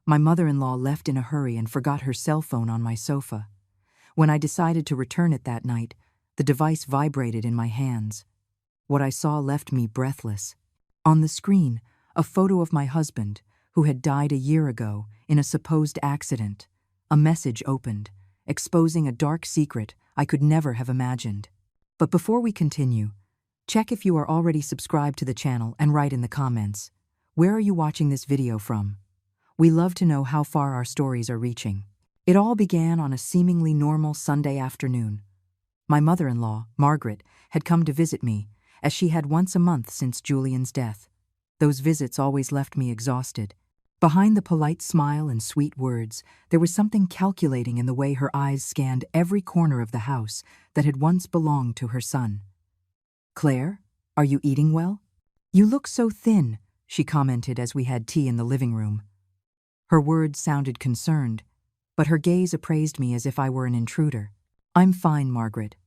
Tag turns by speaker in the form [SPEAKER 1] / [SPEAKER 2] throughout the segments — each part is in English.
[SPEAKER 1] My mother-in-law left in a hurry and forgot her cell phone on my sofa. When I decided to return it that night, the device vibrated in my hands. What I saw left me breathless. On the screen, a photo of my husband, who had died a year ago in a supposed accident. A message opened, exposing a dark secret I could never have imagined. But before we continue, check if you are already subscribed to the channel and write in the comments. Where are you watching this video from? We love to know how far our stories are reaching. It all began on a seemingly normal Sunday afternoon. My mother-in-law, Margaret, had come to visit me, as she had once a month since Julian's death. Those visits always left me exhausted. Behind the polite smile and sweet words, there was something calculating in the way her eyes scanned every corner of the house that had once belonged to her son. "Claire, are you eating well? You look so thin," she commented as we had tea in the living room. Her words sounded concerned, but her gaze appraised me as if I were an intruder. "I'm fine, Margaret,"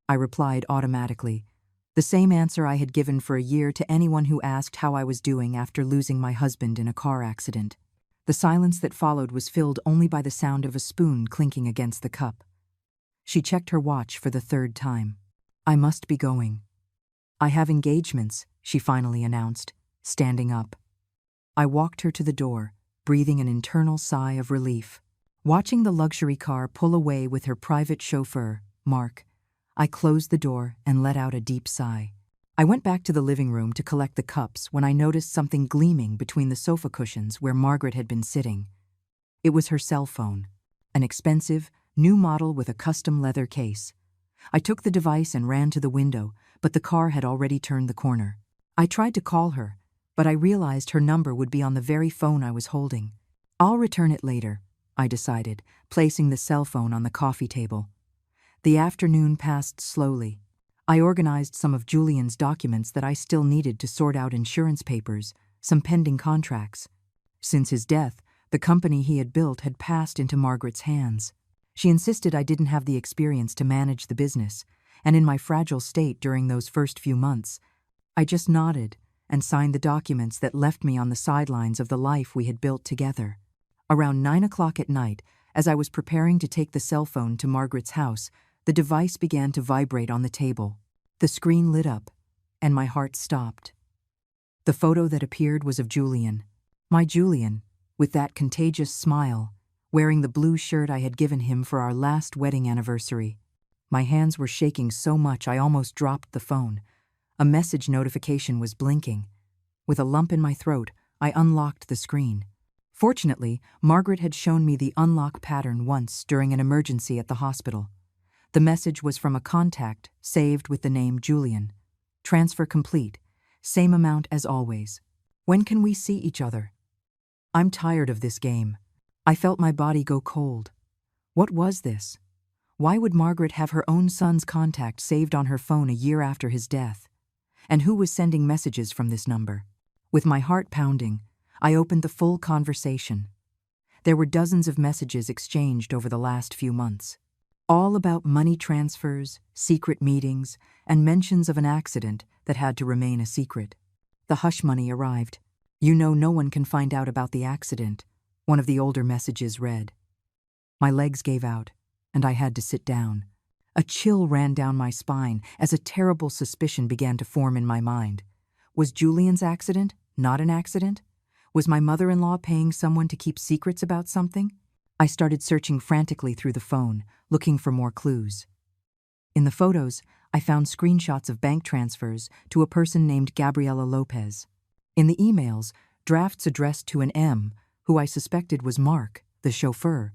[SPEAKER 1] I replied automatically, the same answer I had given for a year to anyone who asked how I was doing after losing my husband in a car accident. The silence that followed was filled only by the sound of a spoon clinking against the cup. She checked her watch for the third time. "I must be going. I have engagements," she finally announced, standing up. I walked her to the door, breathing an internal sigh of relief. Watching the luxury car pull away with her private chauffeur, Mark, I closed the door and let out a deep sigh. I went back to the living room to collect the cups when I noticed something gleaming between the sofa cushions where Margaret had been sitting. It was her cell phone, an expensive, new model with a custom leather case. I took the device and ran to the window, but the car had already turned the corner. I tried to call her, but I realized her number would be on the very phone I was holding. "I'll return it later," I decided, placing the cell phone on the coffee table. The afternoon passed slowly. I organized some of Julian's documents that I still needed to sort out insurance papers, some pending contracts. Since his death, the company he had built had passed into Margaret's hands. She insisted I didn't have the experience to manage the business, and in my fragile state during those first few months, I just nodded and signed the documents that left me on the sidelines of the life we had built together. Around 9 o'clock at night, as I was preparing to take the cell phone to Margaret's house, the device began to vibrate on the table. The screen lit up, and my heart stopped. The photo that appeared was of Julian, my Julian, with that contagious smile, wearing the blue shirt I had given him for our last wedding anniversary. My hands were shaking so much I almost dropped the phone. A message notification was blinking. With a lump in my throat, I unlocked the screen. Fortunately, Margaret had shown me the unlock pattern once during an emergency at the hospital. The message was from a contact saved with the name Julian. "Transfer complete. Same amount as always. When can we see each other?" I'm tired of this game. I felt my body go cold. What was this? Why would Margaret have her own son's contact saved on her phone a year after his death? And who was sending messages from this number? With my heart pounding, I opened the full conversation. There were dozens of messages exchanged over the last few months. All about money transfers, secret meetings, and mentions of an accident that had to remain a secret. The hush money arrived. "You know no one can find out about the accident," one of the older messages read. My legs gave out, and I had to sit down. A chill ran down my spine as a terrible suspicion began to form in my mind. Was Julian's accident not an accident? Was my mother-in-law paying someone to keep secrets about something? I started searching frantically through the phone, looking for more clues. In the photos, I found screenshots of bank transfers to a person named Gabriela Lopez. In the emails, drafts addressed to an M, who I suspected was Mark, the chauffeur.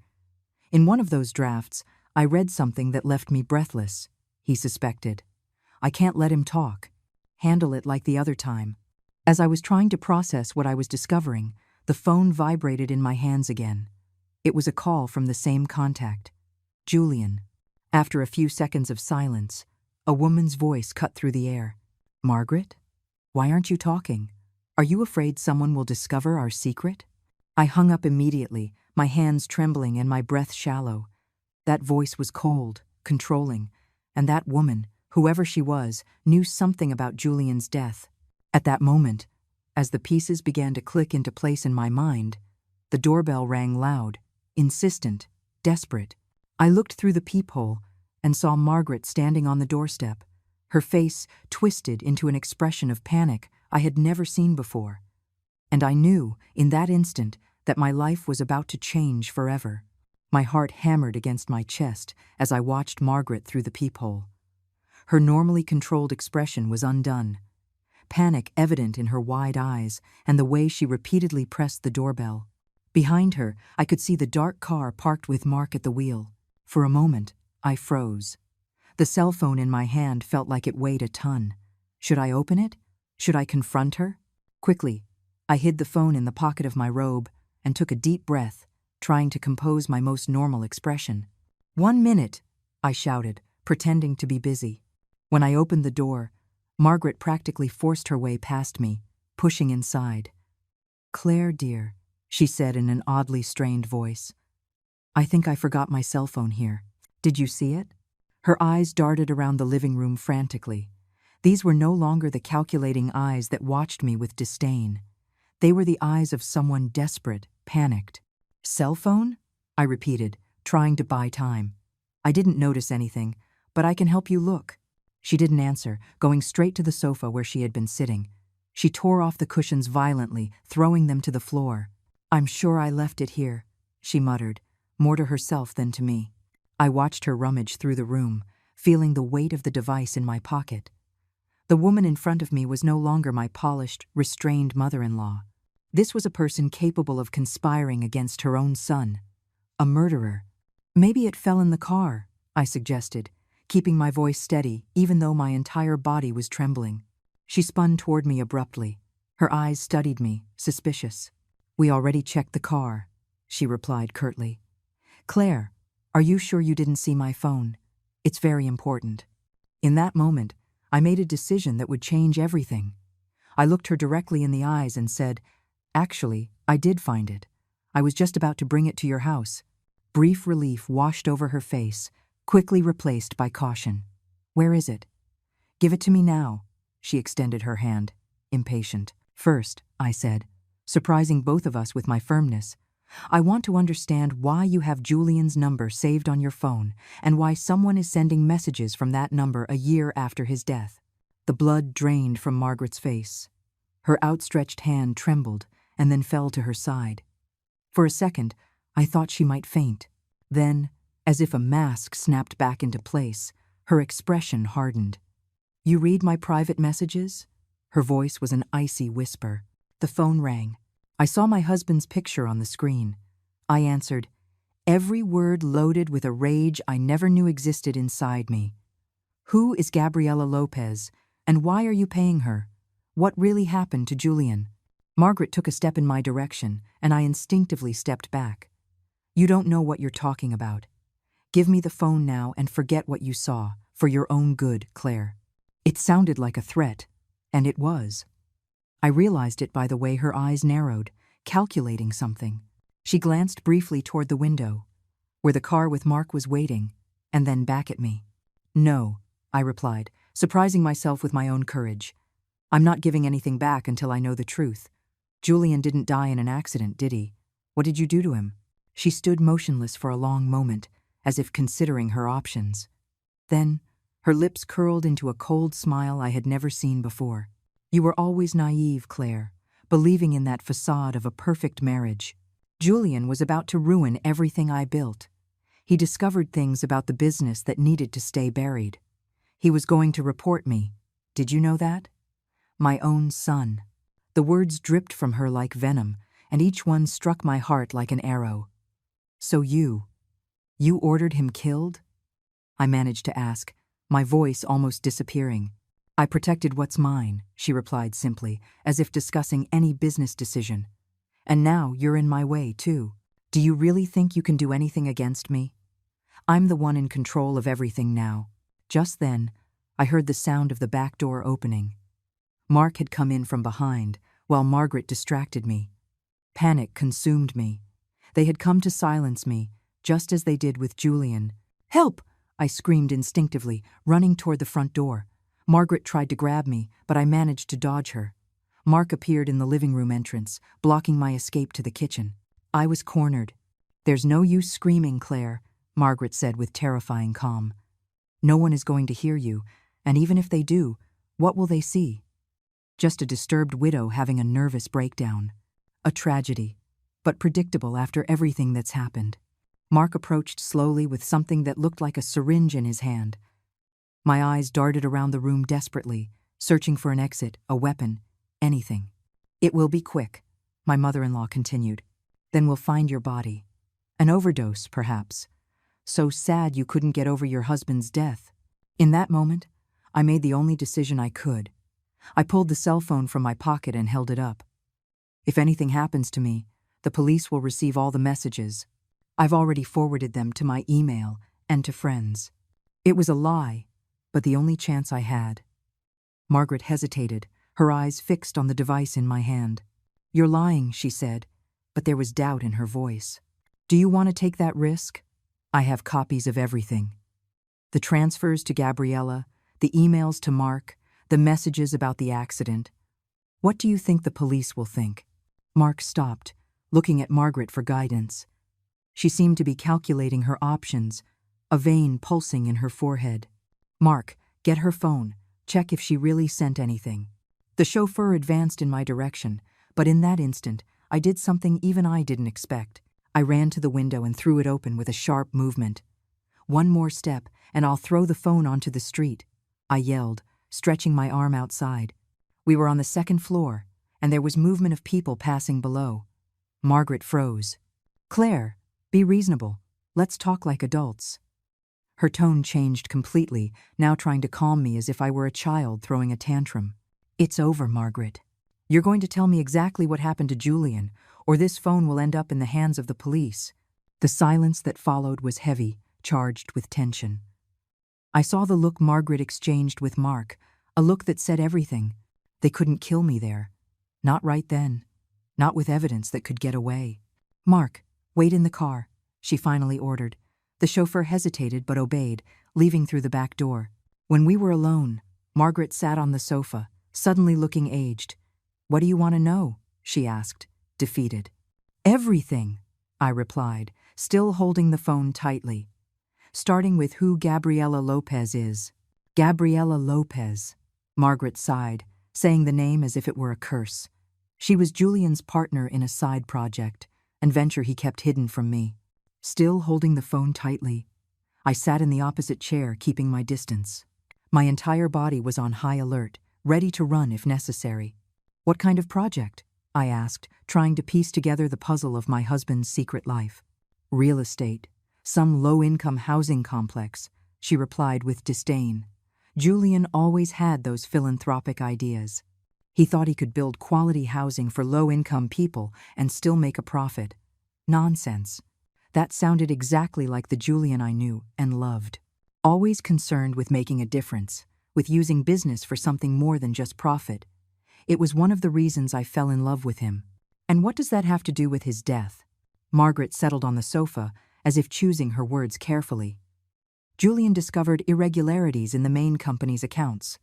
[SPEAKER 1] In one of those drafts, I read something that left me breathless. He suspected. "I can't let him talk. Handle it like the other time." As I was trying to process what I was discovering, the phone vibrated in my hands again. It was a call from the same contact, Julian. After a few seconds of silence, a woman's voice cut through the air. "Margaret? Why aren't you talking? Are you afraid someone will discover our secret?" I hung up immediately, my hands trembling and my breath shallow. That voice was cold, controlling, and that woman, whoever she was, knew something about Julian's death. At that moment, as the pieces began to click into place in my mind, The doorbell rang loud, insistent, desperate. I looked through the peephole and saw Margaret standing on the doorstep, her face twisted into an expression of panic I had never seen before. And I knew, in that instant, that my life was about to change forever. My heart hammered against my chest as I watched Margaret through the peephole. Her normally controlled expression was undone, panic evident in her wide eyes and the way she repeatedly pressed the doorbell. Behind her, I could see the dark car parked with Mark at the wheel. For a moment, I froze. The cell phone in my hand felt like it weighed a ton. Should I open it? Should I confront her? Quickly, I hid the phone in the pocket of my robe and took a deep breath, trying to compose my most normal expression. 1 minute, I shouted, pretending to be busy. When I opened the door, Margaret practically forced her way past me, pushing inside. "Claire, dear," she said in an oddly strained voice. "I think I forgot my cell phone here. Did you see it?" Her eyes darted around the living room frantically. These were no longer the calculating eyes that watched me with disdain. They were the eyes of someone desperate, panicked. "Cell phone?" I repeated, trying to buy time. "I didn't notice anything, but I can help you look." She didn't answer, going straight to the sofa where she had been sitting. She tore off the cushions violently, throwing them to the floor. "I'm sure I left it here," she muttered, more to herself than to me. I watched her rummage through the room, feeling the weight of the device in my pocket. The woman in front of me was no longer my polished, restrained mother-in-law. This was a person capable of conspiring against her own son. A murderer. "Maybe it fell in the car," I suggested, keeping my voice steady even though my entire body was trembling. She spun toward me abruptly. Her eyes studied me, suspicious. "We already checked the car," she replied curtly. "Claire, are you sure you didn't see my phone? It's very important." In that moment, I made a decision that would change everything. I looked her directly in the eyes and said, "Actually, I did find it. I was just about to bring it to your house." Brief relief washed over her face, quickly replaced by caution. "Where is it?" "Give it to me now." She extended her hand, impatient. "First," I said, surprising both of us with my firmness, "I want to understand why you have Julian's number saved on your phone and why someone is sending messages from that number a year after his death." The blood drained from Margaret's face. Her outstretched hand trembled and then fell to her side. For a second, I thought she might faint. Then, as if a mask snapped back into place, her expression hardened. "You read my private messages?" Her voice was an icy whisper. The phone rang. I saw my husband's picture on the screen. I answered, every word loaded with a rage I never knew existed inside me. "Who is Gabriela Lopez, and why are you paying her? What really happened to Julian?" Margaret took a step in my direction, and I instinctively stepped back. "You don't know what you're talking about. Give me the phone now and forget what you saw, for your own good, Claire." It sounded like a threat, and it was. I realized it by the way her eyes narrowed, calculating something. She glanced briefly toward the window, where the car with Mark was waiting, and then back at me. "No," I replied, surprising myself with my own courage. "I'm not giving anything back until I know the truth. Julian didn't die in an accident, did he? What did you do to him?" She stood motionless for a long moment, as if considering her options. Then, her lips curled into a cold smile I had never seen before. "You were always naive, Claire, believing in that facade of a perfect marriage. Julian was about to ruin everything I built. He discovered things about the business that needed to stay buried. He was going to report me. Did you know that? My own son." The words dripped from her like venom, and each one struck my heart like an arrow. "So you ordered him killed?" I managed to ask, my voice almost disappearing. "I protected what's mine," she replied simply, as if discussing any business decision. "And now you're in my way, too. Do you really think you can do anything against me? I'm the one in control of everything now." Just then, I heard the sound of the back door opening. Mark had come in from behind, while Margaret distracted me. Panic consumed me. They had come to silence me, just as they did with Julian. "Help!" I screamed instinctively, running toward the front door. Margaret tried to grab me, but I managed to dodge her. Mark appeared in the living room entrance, blocking my escape to the kitchen. I was cornered. "There's no use screaming, Claire," Margaret said with terrifying calm. "No one is going to hear you, and even if they do, what will they see? Just a disturbed widow having a nervous breakdown. A tragedy, but predictable after everything that's happened." Mark approached slowly with something that looked like a syringe in his hand. My eyes darted around the room desperately, searching for an exit, a weapon, anything. "It will be quick," my mother-in-law continued. "Then we'll find your body. An overdose, perhaps. So sad you couldn't get over your husband's death." In that moment, I made the only decision I could. I pulled the cell phone from my pocket and held it up. If anything happens to me, the police will receive all the messages. I've already forwarded them to my email and to friends. It was a lie, but the only chance I had. Margaret hesitated, her eyes fixed on the device in my hand. "You're lying," she said, but there was doubt in her voice. "Do you want to take that risk? I have copies of everything. The transfers to Gabriella, the emails to Mark, the messages about the accident. What do you think the police will think?" Mark stopped, looking at Margaret for guidance. She seemed to be calculating her options, a vein pulsing in her forehead. "Mark, get her phone. Check if she really sent anything." The chauffeur advanced in my direction, but in that instant, I did something even I didn't expect. I ran to the window and threw it open with a sharp movement. "One more step, and I'll throw the phone onto the street," I yelled, stretching my arm outside. We were on the second floor, and there was movement of people passing below. Margaret froze. "Claire, be reasonable. Let's talk like adults." Her tone changed completely, now trying to calm me as if I were a child throwing a tantrum. "It's over, Margaret. You're going to tell me exactly what happened to Julian, or this phone will end up in the hands of the police." The silence that followed was heavy, charged with tension. I saw the look Margaret exchanged with Mark, a look that said everything. They couldn't kill me there. Not right then. Not with evidence that could get away. "Mark, wait in the car," she finally ordered. The chauffeur hesitated but obeyed, leaving through the back door. When we were alone, Margaret sat on the sofa, suddenly looking aged. "What do you want to know?" she asked, defeated. "Everything," I replied, still holding the phone tightly. "Starting with who Gabriella Lopez is." "Gabriella Lopez," Margaret sighed, saying the name as if it were a curse. "She was Julian's partner in a side project, and venture he kept hidden from me." Still holding the phone tightly, I sat in the opposite chair, keeping my distance. My entire body was on high alert, ready to run if necessary. "What kind of project?" I asked, trying to piece together the puzzle of my husband's secret life. "Real estate. Some low-income housing complex," she replied with disdain. "Julian always had those philanthropic ideas. He thought he could build quality housing for low-income people and still make a profit. Nonsense. That sounded exactly like the Julian I knew and loved. Always concerned with making a difference, with using business for something more than just profit. It was one of the reasons I fell in love with him. And what does that have to do with his death?" Margaret settled on the sofa, as if choosing her words carefully. "Julian discovered irregularities in the main company's accounts.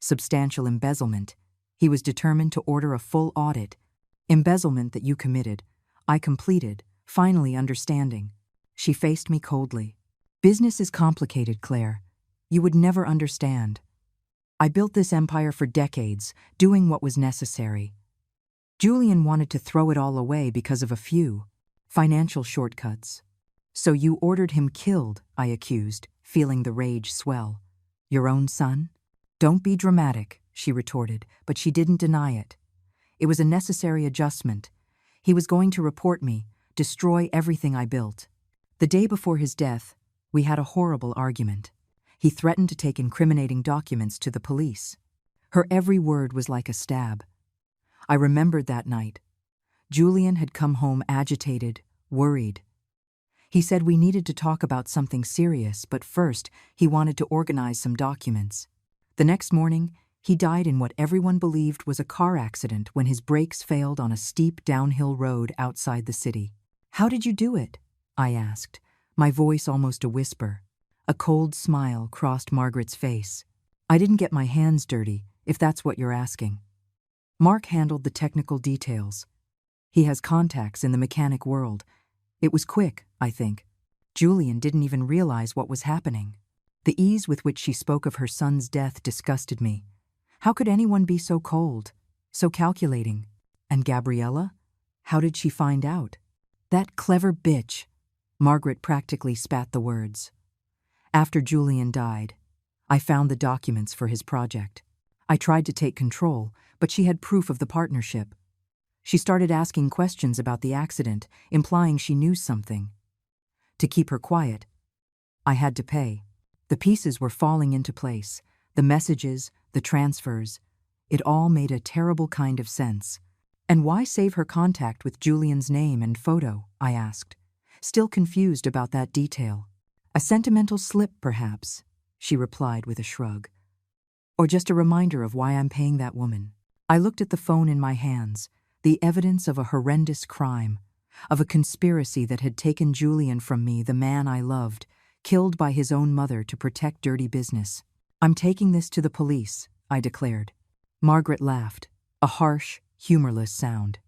[SPEAKER 1] Substantial embezzlement. He was determined to order a full audit. Embezzlement that you committed. I completed, finally understanding." She faced me coldly. "Business is complicated, Claire. You would never understand. I built this empire for decades, doing what was necessary. Julian wanted to throw it all away because of a few financial shortcuts. So you ordered him killed," I accused, feeling the rage swell. "Your own son?" "Don't be dramatic," she retorted, but she didn't deny it. "It was a necessary adjustment. He was going to report me, destroy everything I built. The day before his death, we had a horrible argument. He threatened to take incriminating documents to the police." Her every word was like a stab. I remembered that night. Julian had come home agitated, worried. He said we needed to talk about something serious, but first he wanted to organize some documents. The next morning, he died in what everyone believed was a car accident when his brakes failed on a steep downhill road outside the city. "How did you do it?" I asked, my voice almost a whisper. A cold smile crossed Margaret's face. "I didn't get my hands dirty, if that's what you're asking. Mark handled the technical details. He has contacts in the mechanic world. It was quick, I think. Julian didn't even realize what was happening. The ease with which she spoke of her son's death disgusted me. How could anyone be so cold, so calculating? And Gabriella? How did she find out? That clever bitch. Margaret practically spat the words. After Julian died, I found the documents for his project. I tried to take control, but she had proof of the partnership. She started asking questions about the accident, implying she knew something. To keep her quiet, I had to pay. The pieces were falling into place. The messages, the transfers. It all made a terrible kind of sense. And why save her contact with Julian's name and photo? I asked, still confused about that detail. A sentimental slip, perhaps, she replied with a shrug. Or just a reminder of why I'm paying that woman. I looked at the phone in my hands, the evidence of a horrendous crime, of a conspiracy that had taken Julian from me, the man I loved, killed by his own mother to protect dirty business. I'm taking this to the police, I declared. Margaret laughed, a harsh, humorless sound.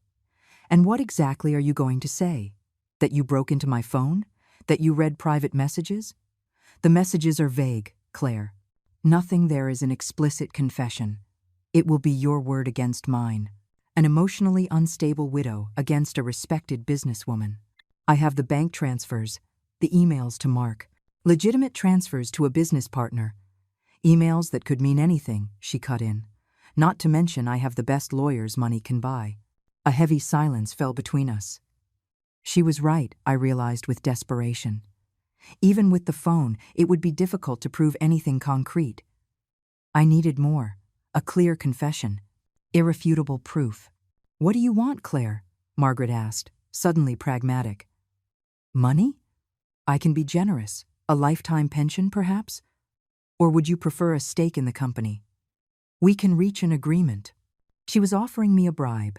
[SPEAKER 1] And what exactly are you going to say? That you broke into my phone? That you read private messages? The messages are vague, Claire. Nothing there is an explicit confession. It will be your word against mine. An emotionally unstable widow against a respected businesswoman. I have the bank transfers, the emails to Mark, legitimate transfers to a business partner. Emails that could mean anything, she cut in. Not to mention I have the best lawyers money can buy. A heavy silence fell between us. She was right, I realized with desperation. Even with the phone, it would be difficult to prove anything concrete. I needed more, a clear confession, irrefutable proof. What do you want, Claire? Margaret asked, suddenly pragmatic. Money? I can be generous. A lifetime pension, perhaps? Or would you prefer a stake in the company? We can reach an agreement. She was offering me a bribe.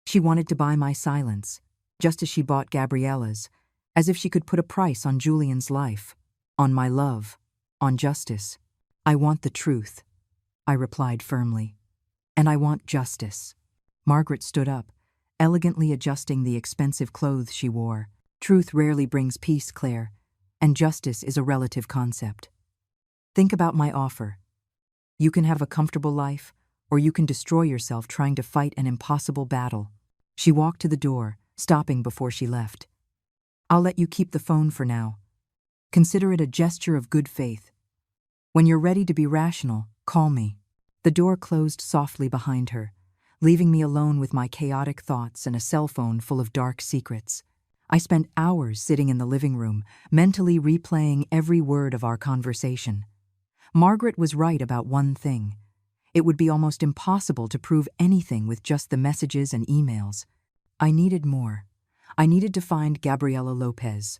[SPEAKER 1] She wanted to buy my silence, just as she bought Gabriella's, as if she could put a price on Julian's life, on my love, on justice. I want the truth, I replied firmly. And I want justice. Margaret stood up, elegantly adjusting the expensive clothes she wore. Truth rarely brings peace, Claire, and justice is a relative concept. Think about my offer. You can have a comfortable life, or you can destroy yourself trying to fight an impossible battle. She walked to the door, stopping before she left. I'll let you keep the phone for now. Consider it a gesture of good faith. When you're ready to be rational, call me. The door closed softly behind her, leaving me alone with my chaotic thoughts and a cell phone full of dark secrets. I spent hours sitting in the living room, mentally replaying every word of our conversation. Margaret was right about one thing. It would be almost impossible to prove anything with just the messages and emails. I needed more. I needed to find Gabriella Lopez.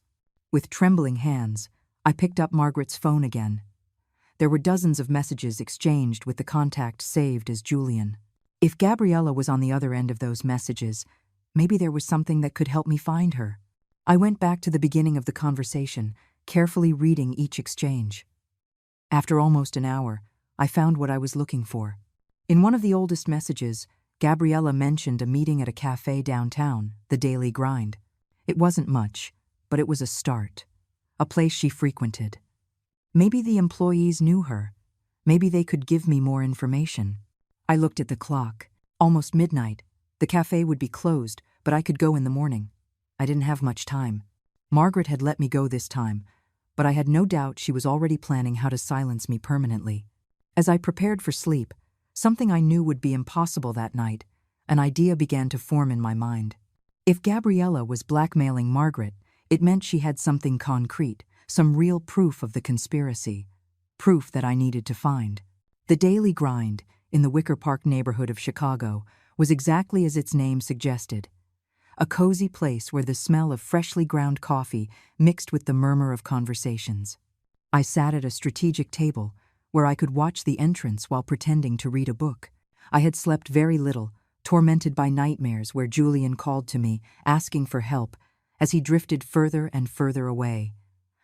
[SPEAKER 1] With trembling hands, I picked up Margaret's phone again. There were dozens of messages exchanged with the contact saved as Julian. If Gabriella was on the other end of those messages, maybe there was something that could help me find her. I went back to the beginning of the conversation, carefully reading each exchange. After almost an hour, I found what I was looking for. In one of the oldest messages, Gabriella mentioned a meeting at a cafe downtown, the Daily Grind. It wasn't much, but it was a start. A place she frequented. Maybe the employees knew her. Maybe they could give me more information. I looked at the clock. Almost midnight. The cafe would be closed, but I could go in the morning. I didn't have much time. Margaret had let me go this time, but I had no doubt she was already planning how to silence me permanently. As I prepared for sleep, something I knew would be impossible that night, an idea began to form in my mind. If Gabriella was blackmailing Margaret, it meant she had something concrete, some real proof of the conspiracy, proof that I needed to find. The Daily Grind, in the Wicker Park neighborhood of Chicago, was exactly as its name suggested. A cozy place where the smell of freshly ground coffee mixed with the murmur of conversations. I sat at a strategic table where I could watch the entrance while pretending to read a book. I had slept very little, tormented by nightmares where Julian called to me, asking for help, as he drifted further and further away.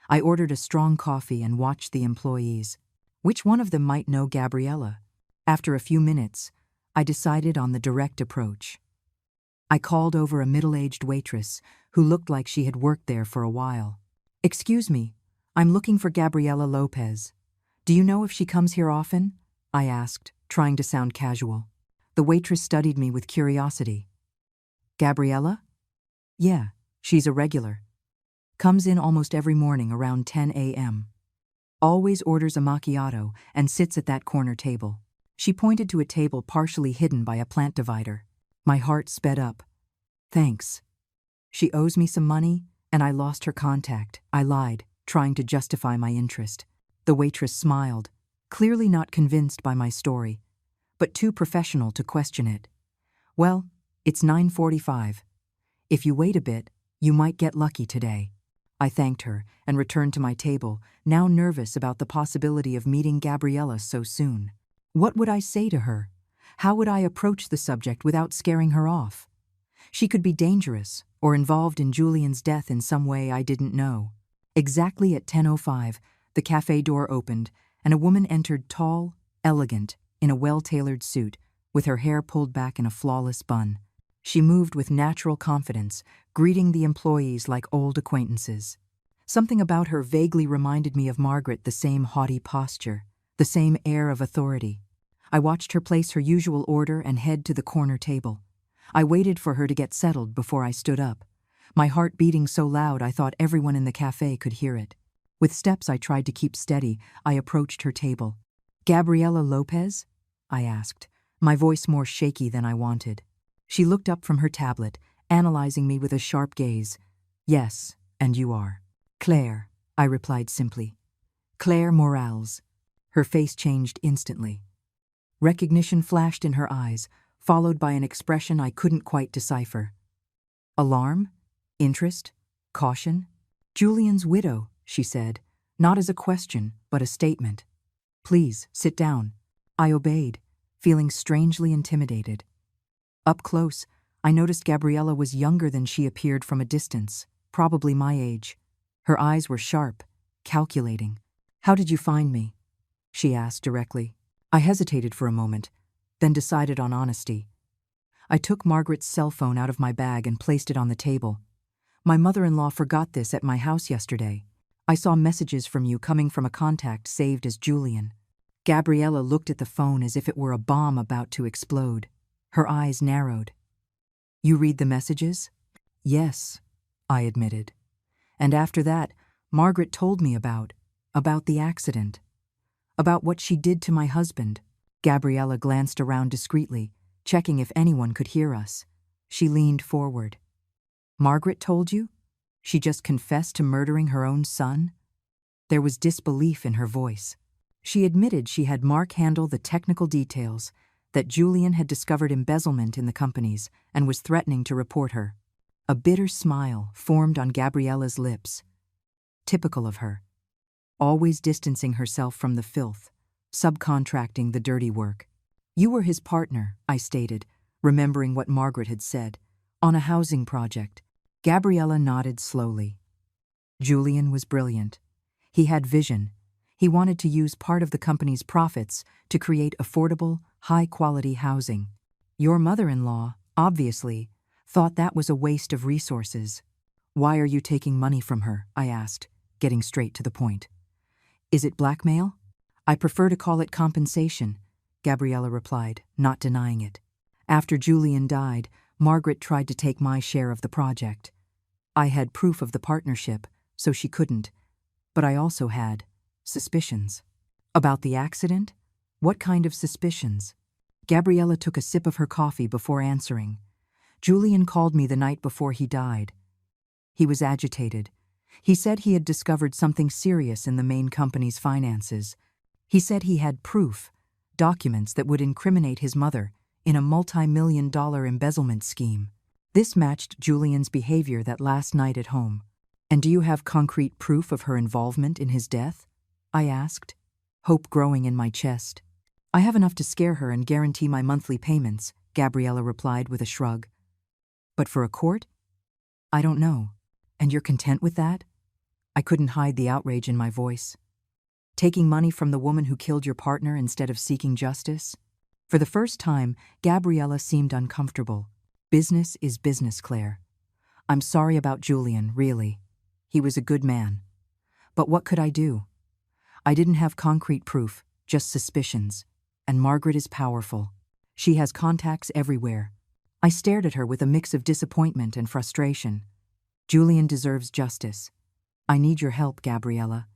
[SPEAKER 1] I ordered a strong coffee and watched the employees. Which one of them might know Gabriella? After a few minutes, I decided on the direct approach. I called over a middle-aged waitress who looked like she had worked there for a while. "Excuse me, I'm looking for Gabriela Lopez. Do you know if she comes here often?" I asked, trying to sound casual. The waitress studied me with curiosity. "Gabriela? Yeah, she's a regular. Comes in almost every morning around 10 a.m. Always orders a macchiato and sits at that corner table." She pointed to a table partially hidden by a plant divider. My heart sped up. "Thanks. She owes me some money, and I lost her contact," I lied, trying to justify my interest. The waitress smiled, clearly not convinced by my story, but too professional to question it. "Well, it's 9:45. If you wait a bit, you might get lucky today." I thanked her and returned to my table, now nervous about the possibility of meeting Gabriela so soon. What would I say to her? How would I approach the subject without scaring her off? She could be dangerous or involved in Julian's death in some way I didn't know. Exactly at 10:05, the cafe door opened and a woman entered, tall, elegant, in a well-tailored suit, with her hair pulled back in a flawless bun. She moved with natural confidence, greeting the employees like old acquaintances. Something about her vaguely reminded me of Margaret, the same haughty posture, the same air of authority. I watched her place her usual order and head to the corner table. I waited for her to get settled before I stood up, my heart beating so loud I thought everyone in the cafe could hear it. With steps I tried to keep steady, I approached her table. "Gabriela Lopez?" I asked, my voice more shaky than I wanted. She looked up from her tablet, analyzing me with a sharp gaze. "Yes, and you are." "Claire," I replied simply. "Claire Morales." Her face changed instantly. Recognition flashed in her eyes, followed by an expression I couldn't quite decipher. Alarm? Interest? Caution? "Julian's widow," she said, not as a question, but a statement. "Please, sit down." I obeyed, feeling strangely intimidated. Up close, I noticed Gabriela was younger than she appeared from a distance, probably my age. Her eyes were sharp, calculating. "How did you find me?" she asked directly. I hesitated for a moment, then decided on honesty. I took Margaret's cell phone out of my bag and placed it on the table. "My mother-in-law forgot this at my house yesterday. I saw messages from you coming from a contact saved as Julian." Gabriela looked at the phone as if it were a bomb about to explode. Her eyes narrowed. "You read the messages?" "Yes," I admitted. "And after that, Margaret told me about the accident. About what she did to my husband." Gabriela glanced around discreetly, checking if anyone could hear us. She leaned forward. "Margaret told you? She just confessed to murdering her own son?" There was disbelief in her voice. She admitted she had Mark handle the technical details, that Julian had discovered embezzlement in the companies and was threatening to report her. A bitter smile formed on Gabriela's lips. Typical of her. Always distancing herself from the filth, subcontracting the dirty work. "You were his partner," I stated, remembering what Margaret had said, "on a housing project." Gabriela nodded slowly. "Julian was brilliant. He had vision. He wanted to use part of the company's profits to create affordable, high-quality housing. Your mother-in-law, obviously, thought that was a waste of resources." "Why are you taking money from her?" I asked, getting straight to the point. "Is it blackmail?" "I prefer to call it compensation," Gabriela replied, not denying it. "After Julian died, Margaret tried to take my share of the project. I had proof of the partnership, so she couldn't. But I also had suspicions." "About the accident? What kind of suspicions?" Gabriela took a sip of her coffee before answering. "Julian called me the night before he died. He was agitated. He said he had discovered something serious in the main company's finances. He said he had proof, documents that would incriminate his mother in a multi-million-dollar embezzlement scheme. This matched Julian's behavior that last night at home." "And do you have concrete proof of her involvement in his death?" I asked, hope growing in my chest. "I have enough to scare her and guarantee my monthly payments," Gabriela replied with a shrug. "But for a court? I don't know. And you're content with that?" I couldn't hide the outrage in my voice. "Taking money from the woman who killed your partner instead of seeking justice?" For the first time, Gabriela seemed uncomfortable. Business is business, Claire. I'm sorry about Julian, really. He was a good man. But what could I do? I didn't have concrete proof, just suspicions. And Margaret is powerful. She has contacts everywhere. I stared at her with a mix of disappointment and frustration. Julian deserves justice. I need your help, Gabriella.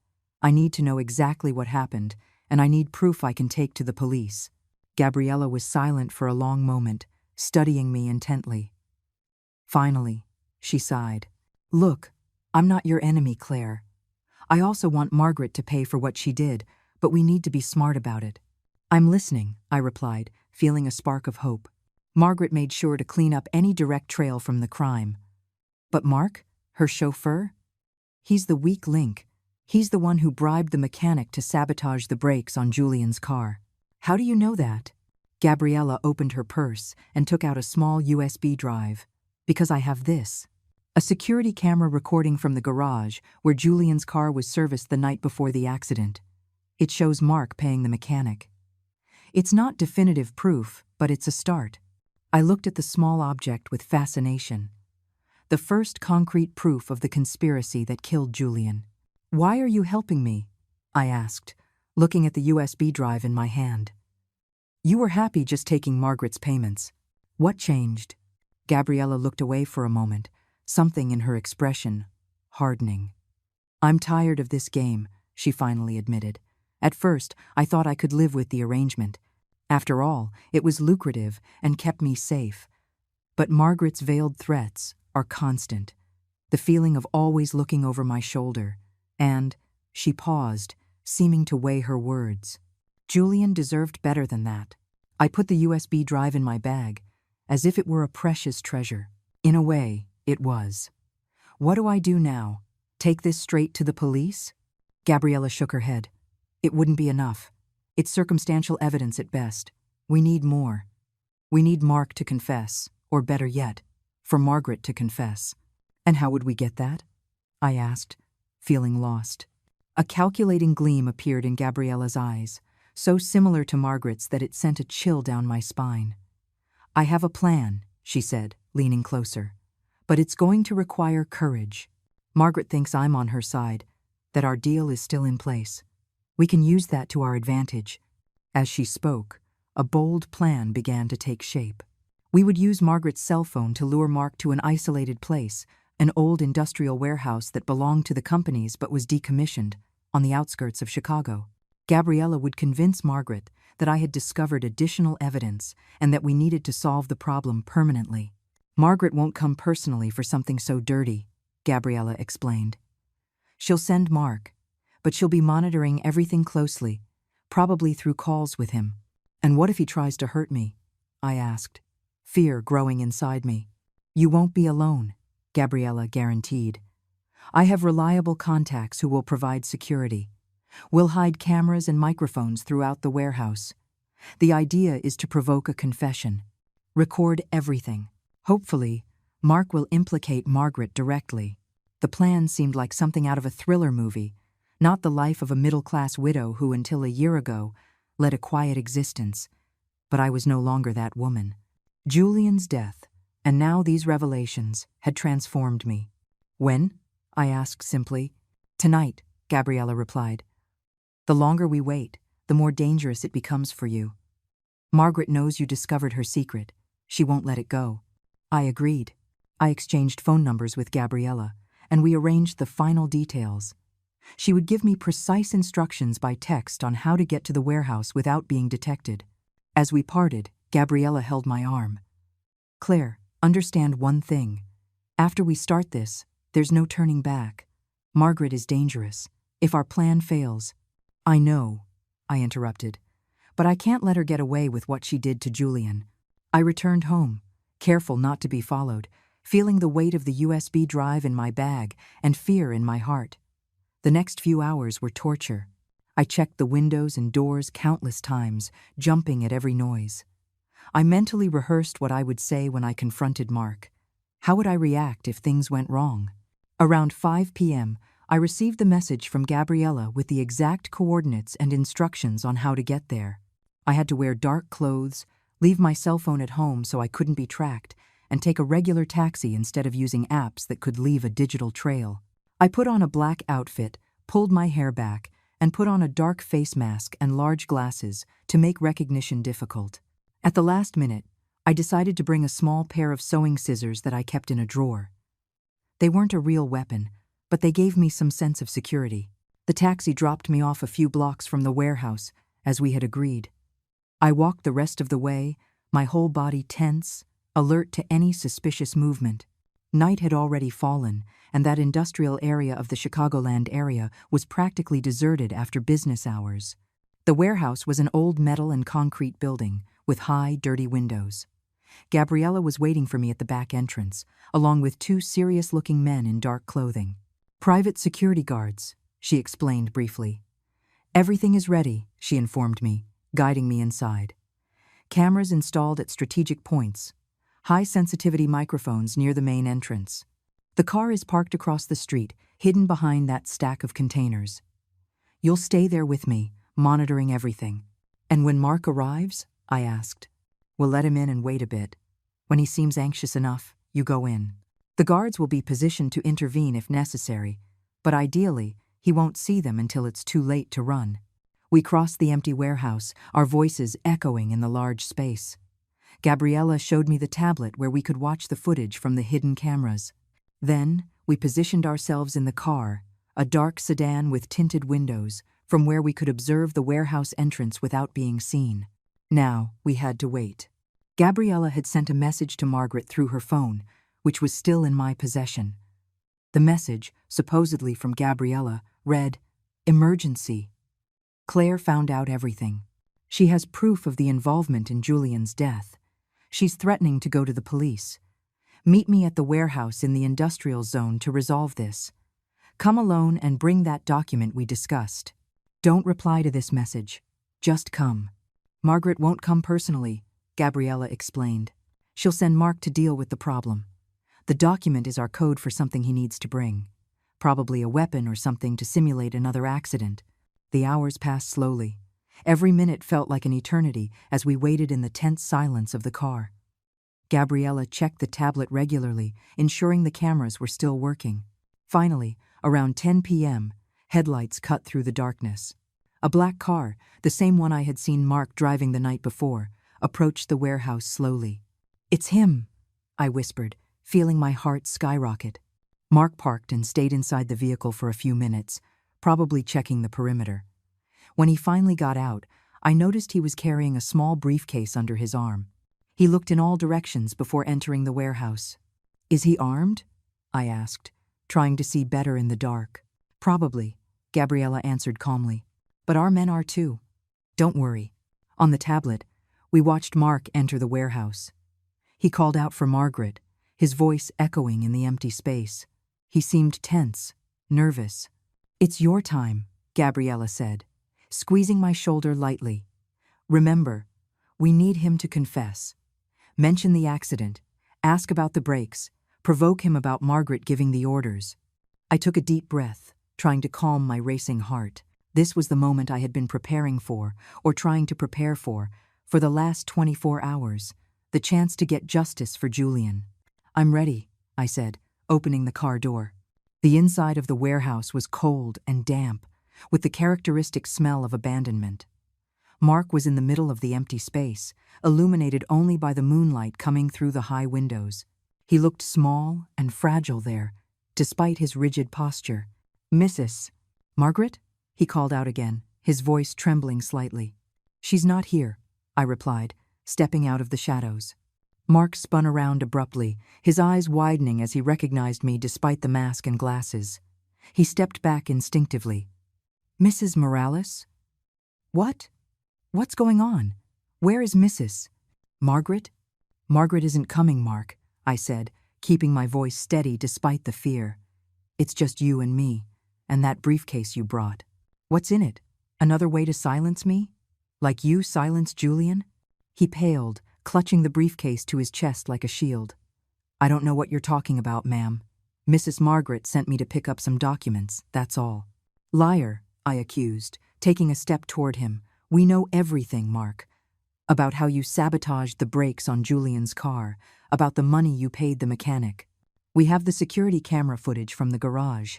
[SPEAKER 1] I need to know exactly what happened, and I need proof I can take to the police. Gabriella was silent for a long moment, studying me intently. Finally, she sighed. Look, I'm not your enemy, Claire. I also want Margaret to pay for what she did, but we need to be smart about it. I'm listening, I replied, feeling a spark of hope. Margaret made sure to clean up any direct trail from the crime. But Mark, her chauffeur? He's the weak link. He's the one who bribed the mechanic to sabotage the brakes on Julian's car. How do you know that? Gabriella opened her purse and took out a small USB drive. Because I have this. A security camera recording from the garage where Julian's car was serviced the night before the accident. It shows Mark paying the mechanic. It's not definitive proof, but it's a start. I looked at the small object with fascination. The first concrete proof of the conspiracy that killed Julian. Why are you helping me? I asked, looking at the USB drive in my hand. You were happy just taking Margaret's payments. What changed? Gabriella looked away for a moment, something in her expression hardening. I'm tired of this game, she finally admitted. At first, I thought I could live with the arrangement. After all, it was lucrative and kept me safe. But Margaret's veiled threats are constant. The feeling of always looking over my shoulder. And, she paused, seeming to weigh her words. Julian deserved better than that. I put the USB drive in my bag, as if it were a precious treasure. In a way, it was. What do I do now? Take this straight to the police? Gabriella shook her head. It wouldn't be enough. It's circumstantial evidence at best. We need more. We need Mark to confess, or better yet, for Margaret to confess. And how would we get that? I asked, feeling lost. A calculating gleam appeared in Gabriella's eyes, so similar to Margaret's that it sent a chill down my spine. I have a plan, she said, leaning closer. But it's going to require courage. Margaret thinks I'm on her side, that our deal is still in place. We can use that to our advantage. As she spoke, a bold plan began to take shape. We would use Margaret's cell phone to lure Mark to an isolated place, an old industrial warehouse that belonged to the companies but was decommissioned, on the outskirts of Chicago. Gabriella would convince Margaret that I had discovered additional evidence and that we needed to solve the problem permanently. Margaret won't come personally for something so dirty, Gabriella explained. She'll send Mark, but she'll be monitoring everything closely, probably through calls with him. And what if he tries to hurt me? I asked, fear growing inside me. You won't be alone, Gabriella guaranteed. I have reliable contacts who will provide security. We'll hide cameras and microphones throughout the warehouse. The idea is to provoke a confession. Record everything. Hopefully, Mark will implicate Margaret directly. The plan seemed like something out of a thriller movie, not the life of a middle-class widow who, until a year ago, led a quiet existence. But I was no longer that woman. Julian's death, and now these revelations, had transformed me. When? I asked simply. Tonight, Gabriella replied. The longer we wait, the more dangerous it becomes for you. Margaret knows you discovered her secret. She won't let it go. I agreed. I exchanged phone numbers with Gabriella, and we arranged the final details. She would give me precise instructions by text on how to get to the warehouse without being detected. As we parted, Gabriella held my arm. Claire, understand one thing. After we start this, there's no turning back. Margaret is dangerous. If our plan fails... I know, I interrupted, but I can't let her get away with what she did to Julian. I returned home, careful not to be followed, feeling the weight of the USB drive in my bag and fear in my heart. The next few hours were torture. I checked the windows and doors countless times, jumping at every noise. I mentally rehearsed what I would say when I confronted Mark. How would I react if things went wrong? Around 5 p.m., I received the message from Gabriella with the exact coordinates and instructions on how to get there. I had to wear dark clothes, leave my cell phone at home so I couldn't be tracked, and take a regular taxi instead of using apps that could leave a digital trail. I put on a black outfit, pulled my hair back, and put on a dark face mask and large glasses to make recognition difficult. At the last minute, I decided to bring a small pair of sewing scissors that I kept in a drawer. They weren't a real weapon, but they gave me some sense of security. The taxi dropped me off a few blocks from the warehouse, as we had agreed. I walked the rest of the way, my whole body tense, alert to any suspicious movement. Night had already fallen, and that industrial area of the Chicagoland area was practically deserted after business hours. The warehouse was an old metal and concrete building, with high, dirty windows. Gabriella was waiting for me at the back entrance, along with two serious-looking men in dark clothing. "Private security guards," she explained briefly. "Everything is ready," she informed me, guiding me inside. Cameras installed at strategic points. High-sensitivity microphones near the main entrance. The car is parked across the street, hidden behind that stack of containers. "You'll stay there with me, monitoring everything." "And when Mark arrives?" I asked. "We'll let him in and wait a bit. When he seems anxious enough, you go in. The guards will be positioned to intervene if necessary, but ideally, he won't see them until it's too late to run." We crossed the empty warehouse, our voices echoing in the large space. Gabriella showed me the tablet where we could watch the footage from the hidden cameras. Then, we positioned ourselves in the car, a dark sedan with tinted windows, from where we could observe the warehouse entrance without being seen. Now, we had to wait. Gabriella had sent a message to Margaret through her phone, which was still in my possession. The message, supposedly from Gabriella, read, "Emergency. Claire found out everything. She has proof of the involvement in Julian's death. She's threatening to go to the police. Meet me at the warehouse in the industrial zone to resolve this. Come alone and bring that document we discussed. Don't reply to this message. Just come." "Margaret won't come personally," Gabriella explained. "She'll send Mark to deal with the problem. The document is our code for something he needs to bring. Probably a weapon or something to simulate another accident." The hours passed slowly. Every minute felt like an eternity as we waited in the tense silence of the car. Gabriella checked the tablet regularly, ensuring the cameras were still working. Finally, around 10 p.m., headlights cut through the darkness. A black car, the same one I had seen Mark driving the night before, approached the warehouse slowly. "It's him," I whispered, feeling my heart skyrocket. Mark parked and stayed inside the vehicle for a few minutes, probably checking the perimeter. When he finally got out, I noticed he was carrying a small briefcase under his arm. He looked in all directions before entering the warehouse. "Is he armed?" I asked, trying to see better in the dark. "Probably," Gabriella answered calmly. "But our men are too. Don't worry." On the tablet, we watched Mark enter the warehouse. He called out for Margaret, his voice echoing in the empty space. He seemed tense, nervous. "It's your time," Gabriella said, squeezing my shoulder lightly. "Remember, we need him to confess. Mention the accident, ask about the brakes, provoke him about Margaret giving the orders." I took a deep breath, trying to calm my racing heart. This was the moment I had been preparing for, or trying to prepare for the last 24 hours, the chance to get justice for Julian. "I'm ready," I said, opening the car door. The inside of the warehouse was cold and damp, with the characteristic smell of abandonment. Mark was in the middle of the empty space, illuminated only by the moonlight coming through the high windows. He looked small and fragile there, despite his rigid posture. "Mrs. Margaret?" he called out again, his voice trembling slightly. "She's not here," I replied, stepping out of the shadows. Mark spun around abruptly, his eyes widening as he recognized me despite the mask and glasses. He stepped back instinctively. "Mrs. Morales? What? What's going on? Where is Mrs. Margaret?" "Margaret isn't coming, Mark," I said, keeping my voice steady despite the fear. "It's just you and me, and that briefcase you brought. What's in it? Another way to silence me? Like you silenced Julian?" He paled, clutching the briefcase to his chest like a shield. "I don't know what you're talking about, ma'am. Mrs. Margaret sent me to pick up some documents, that's all." "Liar," I accused, taking a step toward him. "We know everything, Mark. About how you sabotaged the brakes on Julian's car, about the money you paid the mechanic. We have the security camera footage from the garage.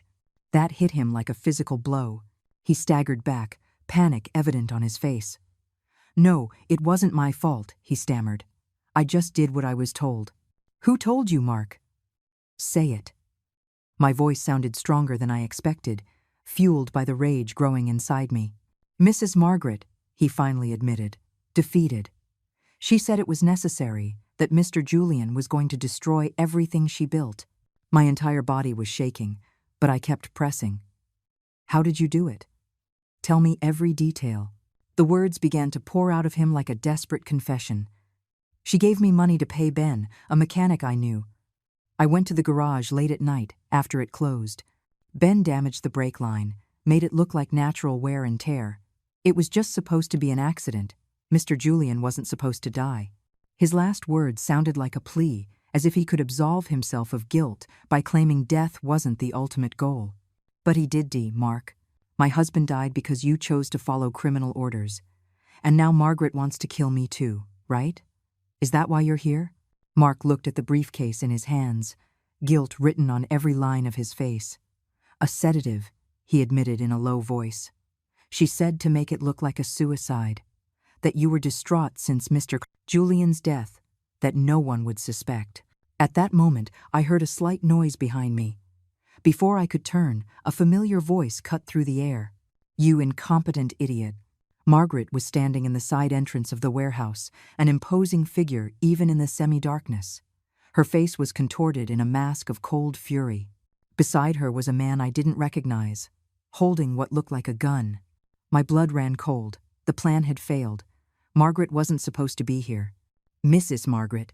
[SPEAKER 1] That hit him like a physical blow. He staggered back, panic evident on his face. "No, it wasn't my fault," he stammered. "I just did what I was told." "Who told you, Mark?" "Say it." My voice sounded stronger than I expected, fueled by the rage growing inside me. "Mrs. Margaret," he finally admitted, defeated. "She said it was necessary, that Mr. Julian was going to destroy everything she built." My entire body was shaking, but I kept pressing. "How did you do it? Tell me every detail." The words began to pour out of him like a desperate confession. "She gave me money to pay Ben, a mechanic I knew. I went to the garage late at night, after it closed. Ben damaged the brake line, made it look like natural wear and tear. It was just supposed to be an accident. Mr. Julian wasn't supposed to die." His last words sounded like a plea, as if he could absolve himself of guilt by claiming death wasn't the ultimate goal. "But he did, Mark. My husband died because you chose to follow criminal orders. And now Margaret wants to kill me too, right? Is that why you're here?" Mark looked at the briefcase in his hands, guilt written on every line of his face. "A sedative," he admitted in a low voice. "She said to make it look like a suicide. That you were distraught since Mr. Julian's death, that no one would suspect." At that moment, I heard a slight noise behind me. Before I could turn, a familiar voice cut through the air. "You incompetent idiot." Margaret was standing in the side entrance of the warehouse, an imposing figure even in the semi-darkness. Her face was contorted in a mask of cold fury. Beside her was a man I didn't recognize, holding what looked like a gun. My blood ran cold. The plan had failed. Margaret wasn't supposed to be here. "Mrs. Margaret."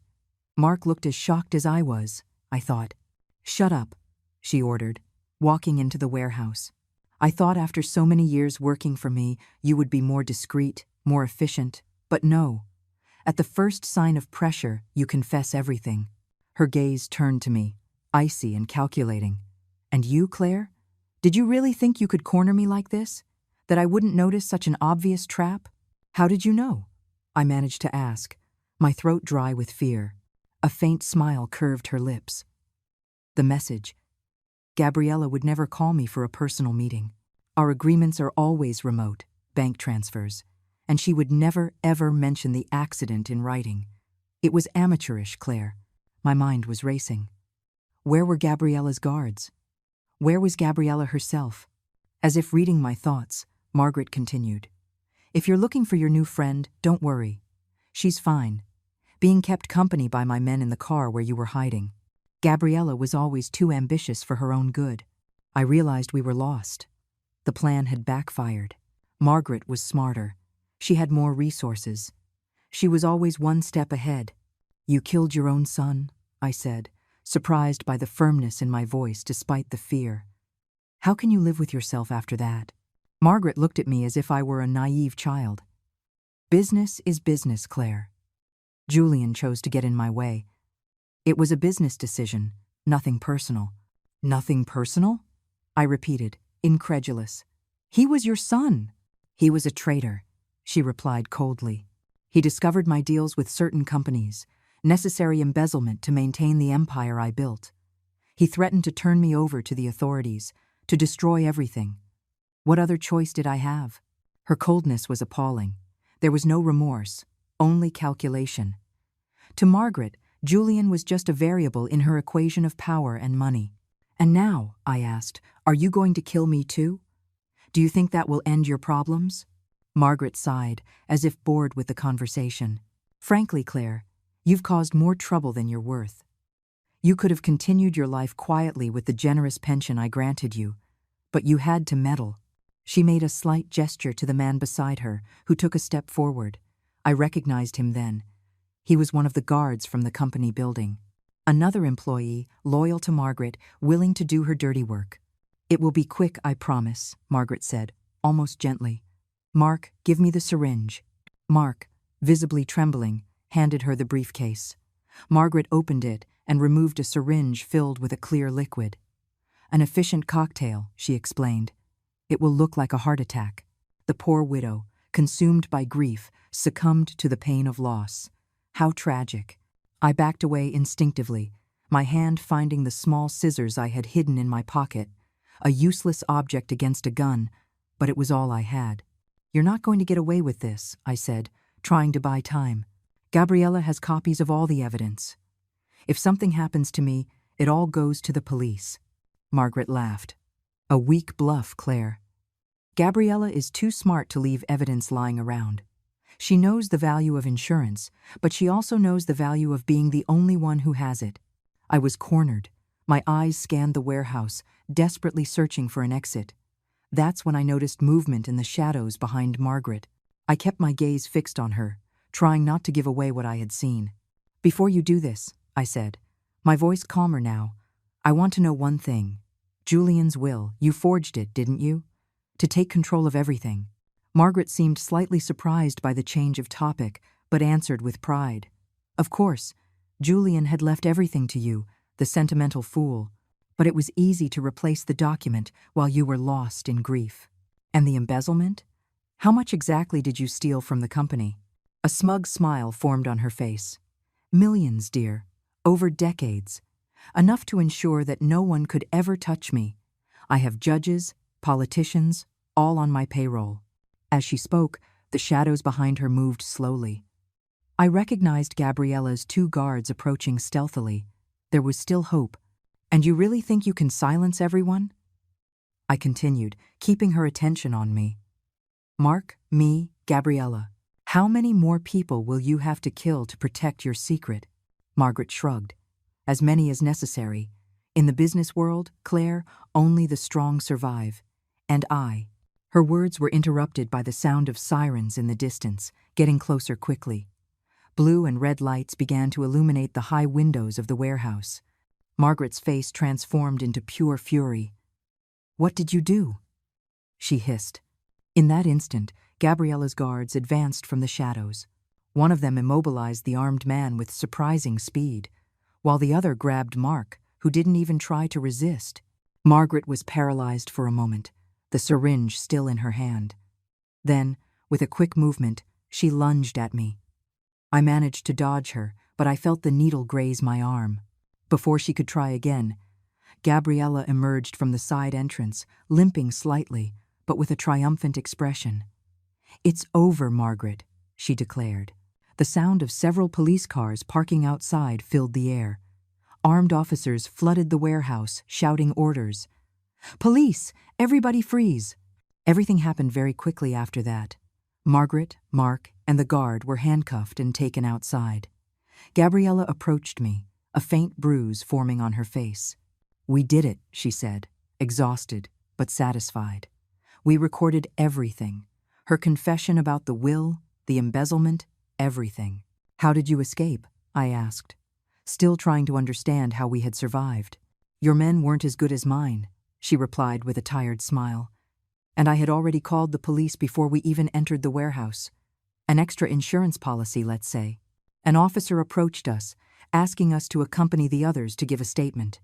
[SPEAKER 1] Mark looked as shocked as I was, I thought. "Shut up," she ordered, walking into the warehouse. "I thought after so many years working for me, you would be more discreet, more efficient, but no. At the first sign of pressure, you confess everything." Her gaze turned to me, icy and calculating. "And you, Claire? Did you really think you could corner me like this? That I wouldn't notice such an obvious trap? How did you know?" I managed to ask, my throat dry with fear. A faint smile curved her lips. "The message. Gabriella would never call me for a personal meeting. Our agreements are always remote, bank transfers, and she would never, ever mention the accident in writing. It was amateurish, Claire." My mind was racing. Where were Gabriella's guards? Where was Gabriella herself? As if reading my thoughts, Margaret continued. "If you're looking for your new friend, don't worry. She's fine. Being kept company by my men in the car where you were hiding. Gabriella was always too ambitious for her own good. I realized we were lost. The plan had backfired. Margaret was smarter. She had more resources. She was always one step ahead. You killed your own son," I said, surprised by the firmness in my voice despite the fear. "How can you live with yourself after that?" Margaret looked at me as if I were a naive child. "Business is business, Claire. Julian chose to get in my way. It was a business decision, nothing personal." "Nothing personal?" I repeated, incredulous. "He was your son." "He was a traitor," she replied coldly. "He discovered my deals with certain companies, necessary embezzlement to maintain the empire I built. He threatened to turn me over to the authorities, to destroy everything. What other choice did I have?" Her coldness was appalling. There was no remorse, only calculation. To Margaret, Julian was just a variable in her equation of power and money. "And now," I asked, "are you going to kill me too? Do you think that will end your problems?" Margaret sighed, as if bored with the conversation. "Frankly, Claire, you've caused more trouble than you're worth. You could have continued your life quietly with the generous pension I granted you, but you had to meddle." She made a slight gesture to the man beside her, who took a step forward. I recognized him then. He was one of the guards from the company building. Another employee, loyal to Margaret, willing to do her dirty work. "It will be quick, I promise," Margaret said, almost gently. "Mark, give me the syringe." Mark, visibly trembling, handed her the briefcase. Margaret opened it and removed a syringe filled with a clear liquid. "An efficient cocktail," she explained. "It will look like a heart attack." The poor widow, consumed by grief, succumbed to the pain of loss. How tragic. I backed away instinctively, my hand finding the small scissors I had hidden in my pocket, a useless object against a gun, but it was all I had. "You're not going to get away with this," I said, trying to buy time. "Gabriella has copies of all the evidence. If something happens to me, it all goes to the police." Margaret laughed. "A weak bluff, Claire. Gabriella is too smart to leave evidence lying around. She knows the value of insurance, but she also knows the value of being the only one who has it." I was cornered. My eyes scanned the warehouse, desperately searching for an exit. That's when I noticed movement in the shadows behind Margaret. I kept my gaze fixed on her, trying not to give away what I had seen. "Before you do this," I said, my voice calmer now, "I want to know one thing. Julian's will, you forged it, didn't you? To take control of everything." Margaret seemed slightly surprised by the change of topic, but answered with pride. "Of course, Julian had left everything to you, the sentimental fool, but it was easy to replace the document while you were lost in grief." "And the embezzlement? How much exactly did you steal from the company?" A smug smile formed on her face. "Millions, dear. Over decades. Enough to ensure that no one could ever touch me. I have judges, politicians, all on my payroll." As she spoke, the shadows behind her moved slowly. I recognized Gabriella's 2 guards approaching stealthily. There was still hope. "And you really think you can silence everyone?" I continued, keeping her attention on me. "Mark, me, Gabriella. How many more people will you have to kill to protect your secret?" Margaret shrugged. "As many as necessary. In the business world, Claire, only the strong survive. And I." Her words were interrupted by the sound of sirens in the distance, getting closer quickly. Blue and red lights began to illuminate the high windows of the warehouse. Margaret's face transformed into pure fury. "What did you do?" she hissed. In that instant, Gabriella's guards advanced from the shadows. One of them immobilized the armed man with surprising speed, while the other grabbed Mark, who didn't even try to resist. Margaret was paralyzed for a moment, the syringe still in her hand. Then, with a quick movement, she lunged at me. I managed to dodge her, but I felt the needle graze my arm. Before she could try again, Gabriella emerged from the side entrance, limping slightly, but with a triumphant expression. "It's over, Margaret," she declared. The sound of several police cars parking outside filled the air. Armed officers flooded the warehouse, shouting orders. "Police! Everybody freeze!" Everything happened very quickly after that. Margaret, Mark, and the guard were handcuffed and taken outside. Gabriella approached me, a faint bruise forming on her face. "We did it," she said, exhausted but satisfied. "We recorded everything. Her confession about the will, the embezzlement, everything." "How did you escape?" I asked, still trying to understand how we had survived. "Your men weren't as good as mine," she replied with a tired smile. "And I had already called the police before we even entered the warehouse. An extra insurance policy, let's say. An officer approached us, asking us to accompany the others to give a statement.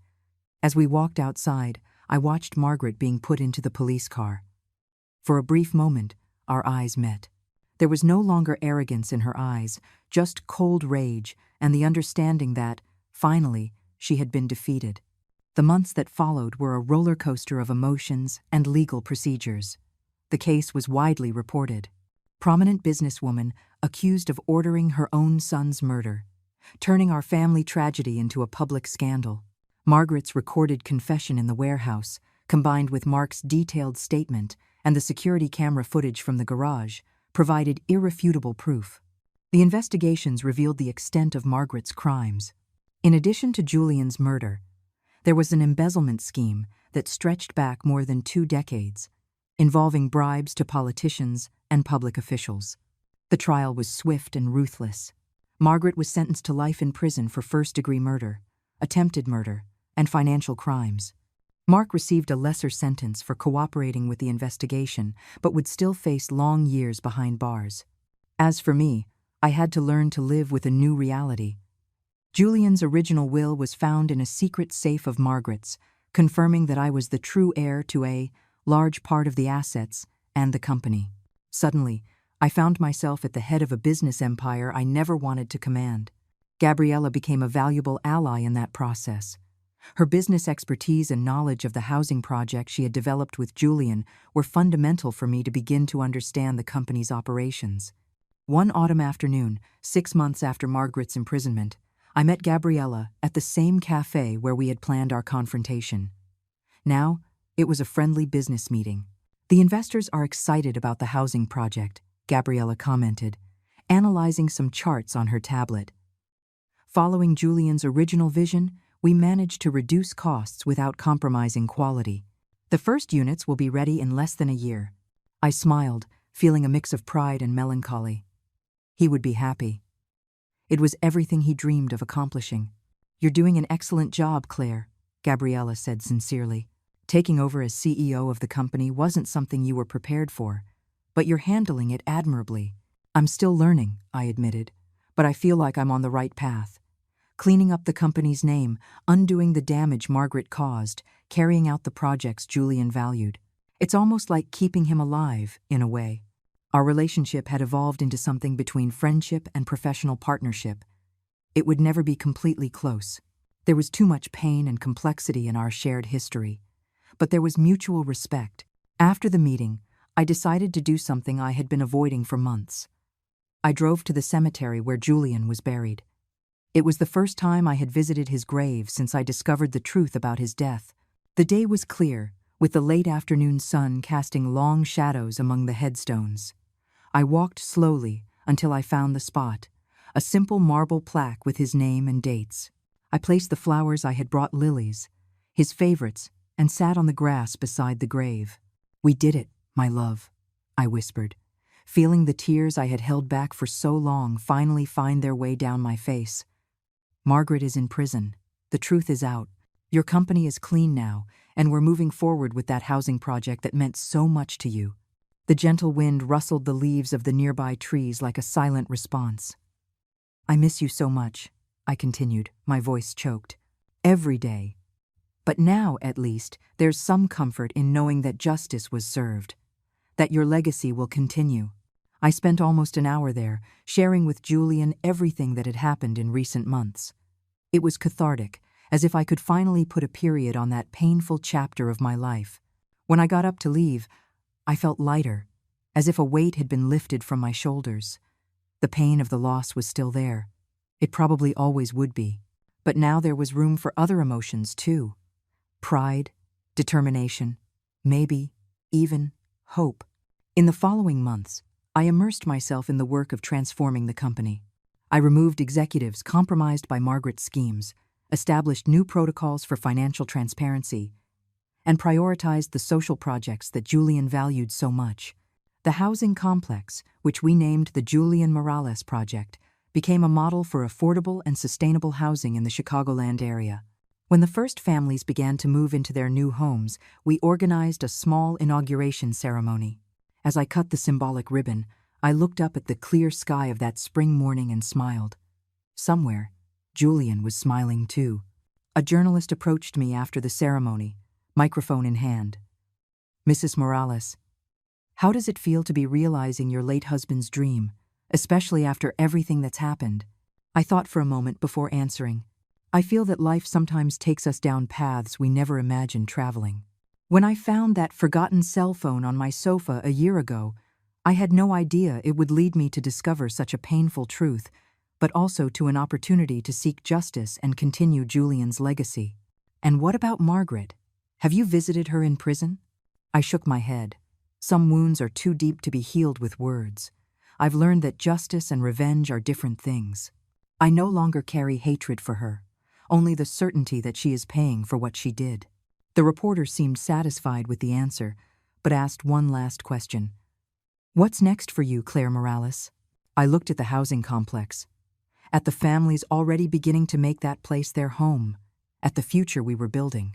[SPEAKER 1] As we walked outside, I watched Margaret being put into the police car. For a brief moment, our eyes met. There was no longer arrogance in her eyes, just cold rage and the understanding that, finally, she had been defeated. The months that followed were a roller coaster of emotions and legal procedures. The case was widely reported. Prominent businesswoman accused of ordering her own son's murder, turning our family tragedy into a public scandal. Margaret's recorded confession in the warehouse, combined with Mark's detailed statement and the security camera footage from the garage, provided irrefutable proof. The investigations revealed the extent of Margaret's crimes. In addition to Julian's murder, there was an embezzlement scheme that stretched back more than 2 decades, involving bribes to politicians and public officials. The trial was swift and ruthless. Margaret was sentenced to life in prison for first-degree murder, attempted murder, and financial crimes. Mark received a lesser sentence for cooperating with the investigation, but would still face long years behind bars. As for me, I had to learn to live with a new reality. Julian's original will was found in a secret safe of Margaret's, confirming that I was the true heir to a large part of the assets and the company. Suddenly, I found myself at the head of a business empire I never wanted to command. Gabriella became a valuable ally in that process. Her business expertise and knowledge of the housing project she had developed with Julian were fundamental for me to begin to understand the company's operations. One autumn afternoon, 6 months after Margaret's imprisonment, I met Gabriella at the same cafe where we had planned our confrontation. Now, it was a friendly business meeting. "The investors are excited about the housing project," Gabriella commented, analyzing some charts on her tablet. "Following Julian's original vision, we managed to reduce costs without compromising quality. The first units will be ready in less than a year." I smiled, feeling a mix of pride and melancholy. He would be happy. It was everything he dreamed of accomplishing. "You're doing an excellent job, Claire," Gabriella said sincerely. "Taking over as CEO of the company wasn't something you were prepared for, but you're handling it admirably." "I'm still learning," I admitted, "but I feel like I'm on the right path. Cleaning up the company's name, undoing the damage Margaret caused, carrying out the projects Julian valued. It's almost like keeping him alive, in a way." Our relationship had evolved into something between friendship and professional partnership. It would never be completely close. There was too much pain and complexity in our shared history. But there was mutual respect. After the meeting, I decided to do something I had been avoiding for months. I drove to the cemetery where Julian was buried. It was the first time I had visited his grave since I discovered the truth about his death. The day was clear, with the late afternoon sun casting long shadows among the headstones. I walked slowly until I found the spot, a simple marble plaque with his name and dates. I placed the flowers I had brought, lilies, his favorites, and sat on the grass beside the grave. "We did it, my love," I whispered, feeling the tears I had held back for so long finally find their way down my face. "Margaret is in prison. The truth is out. Your company is clean now, and we're moving forward with that housing project that meant so much to you." The gentle wind rustled the leaves of the nearby trees like a silent response. "I miss you so much," I continued, my voice choked. "Every day. But now, at least, there's some comfort in knowing that justice was served, that your legacy will continue." I spent almost an hour there, sharing with Julian everything that had happened in recent months. It was cathartic, as if I could finally put a period on that painful chapter of my life. When I got up to leave, I felt lighter, as if a weight had been lifted from my shoulders. The pain of the loss was still there. It probably always would be. But now there was room for other emotions, too. Pride, determination, maybe even hope. In the following months, I immersed myself in the work of transforming the company. I removed executives compromised by Margaret's schemes, established new protocols for financial transparency, and prioritized the social projects that Julian valued so much. The housing complex, which we named the Julian Morales Project, became a model for affordable and sustainable housing in the Chicagoland area. When the first families began to move into their new homes, we organized a small inauguration ceremony. As I cut the symbolic ribbon, I looked up at the clear sky of that spring morning and smiled. Somewhere, Julian was smiling too. A journalist approached me after the ceremony, microphone in hand. "Mrs. Morales, how does it feel to be realizing your late husband's dream, especially after everything that's happened?" I thought for a moment before answering. "I feel that life sometimes takes us down paths we never imagined traveling. When I found that forgotten cell phone on my sofa a year ago, I had no idea it would lead me to discover such a painful truth, but also to an opportunity to seek justice and continue Julian's legacy." "And what about Margaret? Have you visited her in prison?" I shook my head. Some wounds are too deep to be healed with words. I've learned that justice and revenge are different things. I no longer carry hatred for her, only the certainty that she is paying for what she did. The reporter seemed satisfied with the answer, but asked one last question. "What's next for you, Claire Morales?" I looked at the housing complex, at the families already beginning to make that place their home, at the future we were building.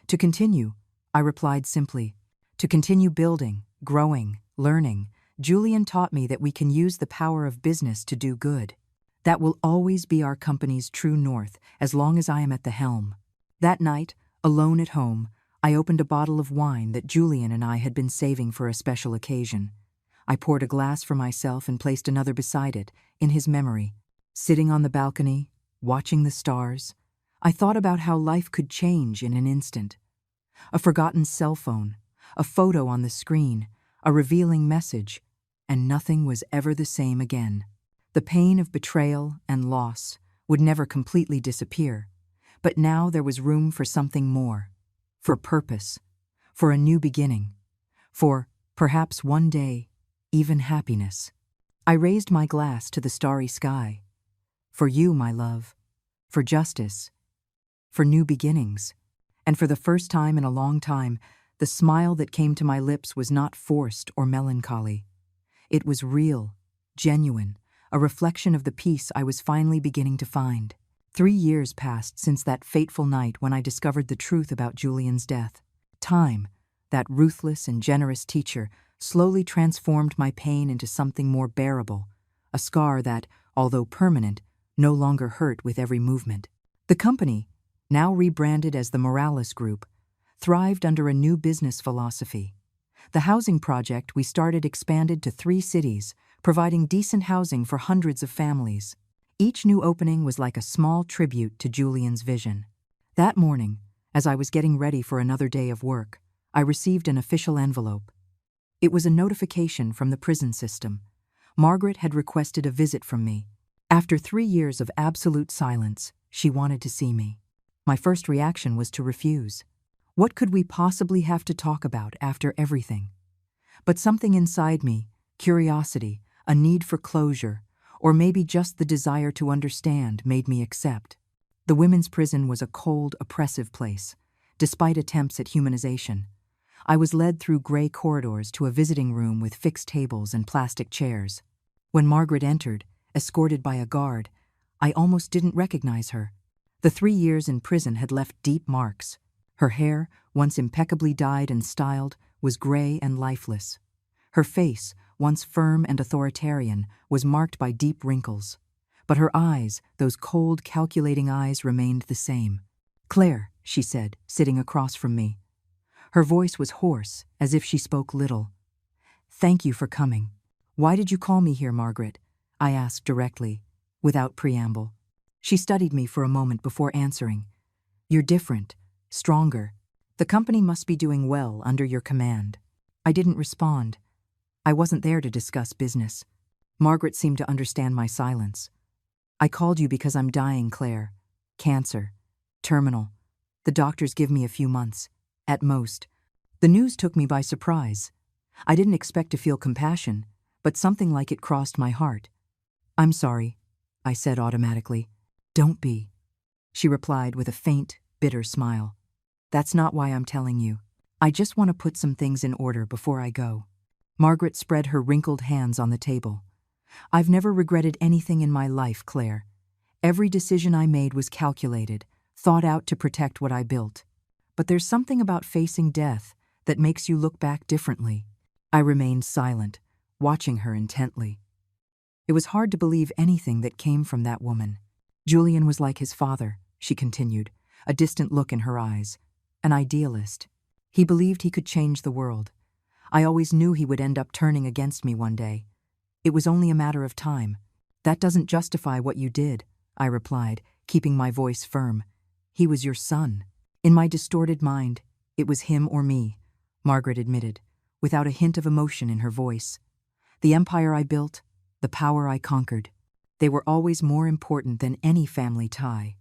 [SPEAKER 1] "To continue," I replied simply. "To continue building, growing, learning." Julian taught me that we can use the power of business to do good. That will always be our company's true north as long as I am at the helm. That night, alone at home, I opened a bottle of wine that Julian and I had been saving for a special occasion. I poured a glass for myself and placed another beside it, in his memory. Sitting on the balcony, watching the stars, I thought about how life could change in an instant. A forgotten cell phone, a photo on the screen, a revealing message, and nothing was ever the same again. The pain of betrayal and loss would never completely disappear, but now there was room for something more, for purpose, for a new beginning, for, perhaps one day, even happiness. I raised my glass to the starry sky. For you, my love, for justice, for new beginnings. And for the first time in a long time, the smile that came to my lips was not forced or melancholy. It was real, genuine, a reflection of the peace I was finally beginning to find. 3 years passed since that fateful night when I discovered the truth about Julian's death. Time, that ruthless and generous teacher, slowly transformed my pain into something more bearable, a scar that, although permanent, no longer hurt with every movement. The company, now rebranded as the Morales Group, thrived under a new business philosophy. The housing project we started expanded to 3 cities, providing decent housing for hundreds of families. Each new opening was like a small tribute to Julian's vision. That morning, as I was getting ready for another day of work, I received an official envelope. It was a notification from the prison system. Margaret had requested a visit from me. After 3 years of absolute silence, she wanted to see me. My first reaction was to refuse. What could we possibly have to talk about after everything? But something inside me, curiosity, a need for closure, or maybe just the desire to understand, made me accept. The women's prison was a cold, oppressive place, despite attempts at humanization. I was led through gray corridors to a visiting room with fixed tables and plastic chairs. When Margaret entered, escorted by a guard, I almost didn't recognize her. The 3 years in prison had left deep marks. Her hair, once impeccably dyed and styled, was gray and lifeless. Her face, once firm and authoritarian, was marked by deep wrinkles. But her eyes, those cold, calculating eyes, remained the same. "Claire," she said, sitting across from me. Her voice was hoarse, as if she spoke little. "Thank you for coming. Why did you call me here, Margaret?" I asked directly, without preamble. She studied me for a moment before answering. "You're different, stronger. The company must be doing well under your command." I didn't respond. I wasn't there to discuss business. Margaret seemed to understand my silence. "I called you because I'm dying, Claire. Cancer. Terminal. The doctors give me a few months, at most." The news took me by surprise. I didn't expect to feel compassion, but something like it crossed my heart. "I'm sorry," I said automatically. "Don't be," she replied with a faint, bitter smile. "That's not why I'm telling you. I just want to put some things in order before I go." Margaret spread her wrinkled hands on the table. "I've never regretted anything in my life, Claire. Every decision I made was calculated, thought out to protect what I built. But there's something about facing death that makes you look back differently." I remained silent, watching her intently. It was hard to believe anything that came from that woman. "Julian was like his father," she continued, a distant look in her eyes. "An idealist. He believed he could change the world. I always knew he would end up turning against me one day. It was only a matter of time." "That doesn't justify what you did," I replied, keeping my voice firm. "He was your son." In my distorted mind, it was him or me, Margaret admitted, without a hint of emotion in her voice. The empire I built, the power I conquered, they were always more important than any family tie.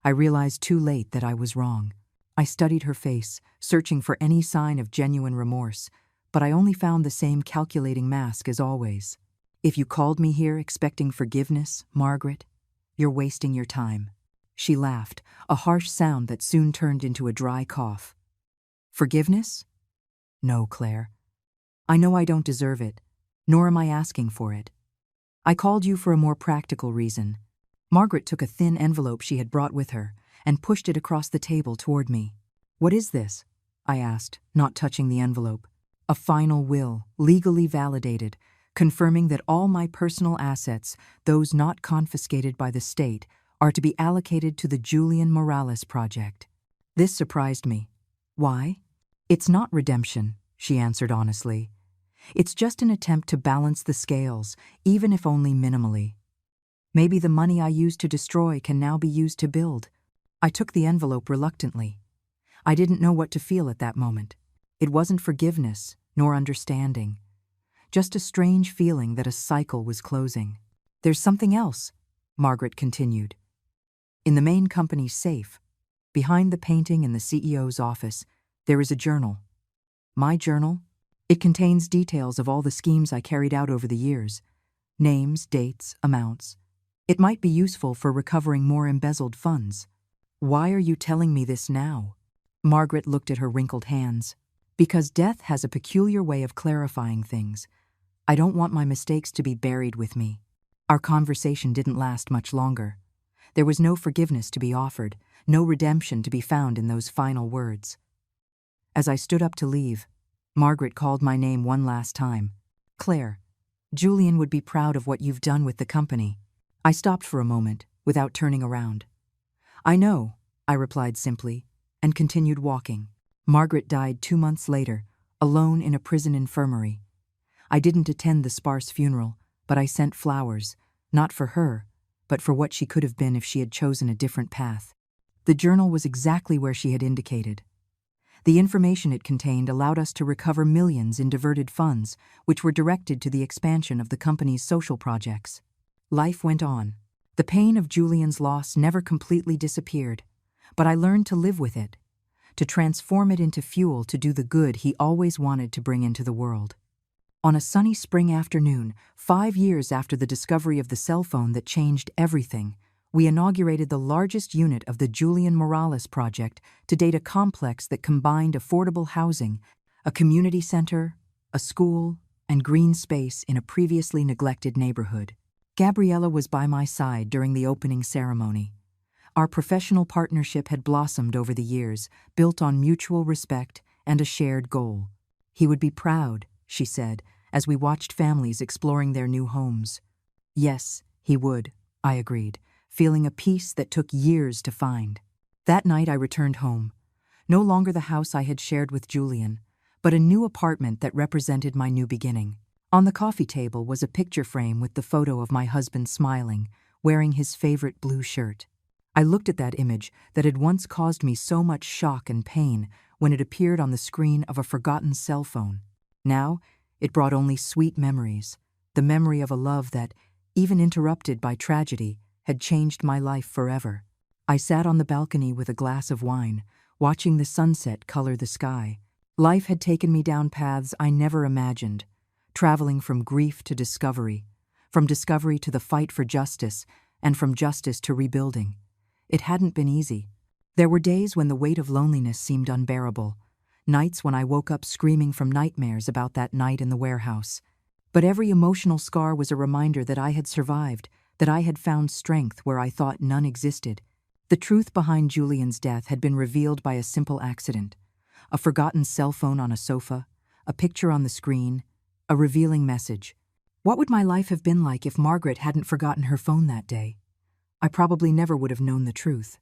[SPEAKER 1] I realized too late that I was wrong. I studied her face, searching for any sign of genuine remorse, but I only found the same calculating mask as always. "If you called me here expecting forgiveness, Margaret, you're wasting your time." She laughed, a harsh sound that soon turned into a dry cough. "Forgiveness? No, Claire. I know I don't deserve it, nor am I asking for it. I called you for a more practical reason." Margaret took a thin envelope she had brought with her and pushed it across the table toward me. "What is this?" I asked, not touching the envelope. "A final will, legally validated, confirming that all my personal assets, those not confiscated by the state, are to be allocated to the Julian Morales project." This surprised me. "Why?" "It's not redemption," she answered honestly. It's just an attempt to balance the scales, even if only minimally. Maybe the money I used to destroy can now be used to build. I took the envelope reluctantly. I didn't know what to feel at that moment. It wasn't forgiveness, nor understanding. Just a strange feeling that a cycle was closing. "There's something else," Margaret continued. "In the main company's safe, behind the painting in the CEO's office, there is a journal. My journal? It contains details of all the schemes I carried out over the years. Names, dates, amounts. It might be useful for recovering more embezzled funds." "Why are you telling me this now?" Margaret looked at her wrinkled hands. "Because death has a peculiar way of clarifying things. I don't want my mistakes to be buried with me." Our conversation didn't last much longer. There was no forgiveness to be offered, no redemption to be found in those final words. As I stood up to leave, Margaret called my name one last time. "Claire, Julian would be proud of what you've done with the company." I stopped for a moment, without turning around. "I know," I replied simply, and continued walking. Margaret died 2 months later, alone in a prison infirmary. I didn't attend the sparse funeral, but I sent flowers, not for her, but for what she could have been if she had chosen a different path. The journal was exactly where she had indicated. The information it contained allowed us to recover millions in diverted funds, which were directed to the expansion of the company's social projects. Life went on. The pain of Julian's loss never completely disappeared, but I learned to live with it, to transform it into fuel to do the good he always wanted to bring into the world. On a sunny spring afternoon, 5 years after the discovery of the cell phone that changed everything, we inaugurated the largest unit of the Julian Morales project to date, a complex that combined affordable housing, a community center, a school, and green space in a previously neglected neighborhood. Gabriella was by my side during the opening ceremony. Our professional partnership had blossomed over the years, built on mutual respect and a shared goal. "He would be proud," she said, as we watched families exploring their new homes. "Yes, he would," I agreed, feeling a peace that took years to find. That night I returned home. No longer the house I had shared with Julian, but a new apartment that represented my new beginning. On the coffee table was a picture frame with the photo of my husband smiling, wearing his favorite blue shirt. I looked at that image that had once caused me so much shock and pain when it appeared on the screen of a forgotten cell phone. Now, it brought only sweet memories, the memory of a love that, even interrupted by tragedy, had changed my life forever. I sat on the balcony with a glass of wine, watching the sunset color the sky. Life had taken me down paths I never imagined, traveling from grief to discovery, from discovery to the fight for justice, and from justice to rebuilding. It hadn't been easy. There were days when the weight of loneliness seemed unbearable, nights when I woke up screaming from nightmares about that night in the warehouse. But every emotional scar was a reminder that I had survived, that I had found strength where I thought none existed. The truth behind Julian's death had been revealed by a simple accident: a forgotten cell phone on a sofa, a picture on the screen, a revealing message. What would my life have been like if Margaret hadn't forgotten her phone that day? I probably never would have known the truth.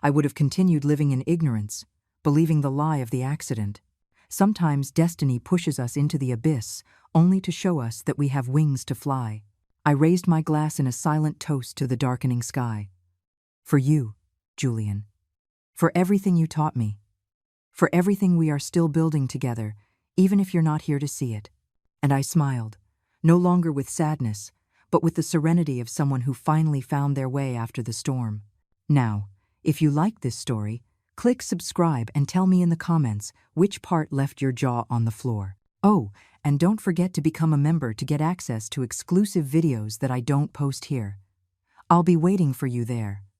[SPEAKER 1] I would have continued living in ignorance, believing the lie of the accident. Sometimes destiny pushes us into the abyss, only to show us that we have wings to fly. I raised my glass in a silent toast to the darkening sky. For you, Julian. For everything you taught me. For everything we are still building together, even if you're not here to see it. And I smiled, no longer with sadness, but with the serenity of someone who finally found their way after the storm. Now, if you like this story, click subscribe and tell me in the comments which part left your jaw on the floor. Oh, and don't forget to become a member to get access to exclusive videos that I don't post here. I'll be waiting for you there.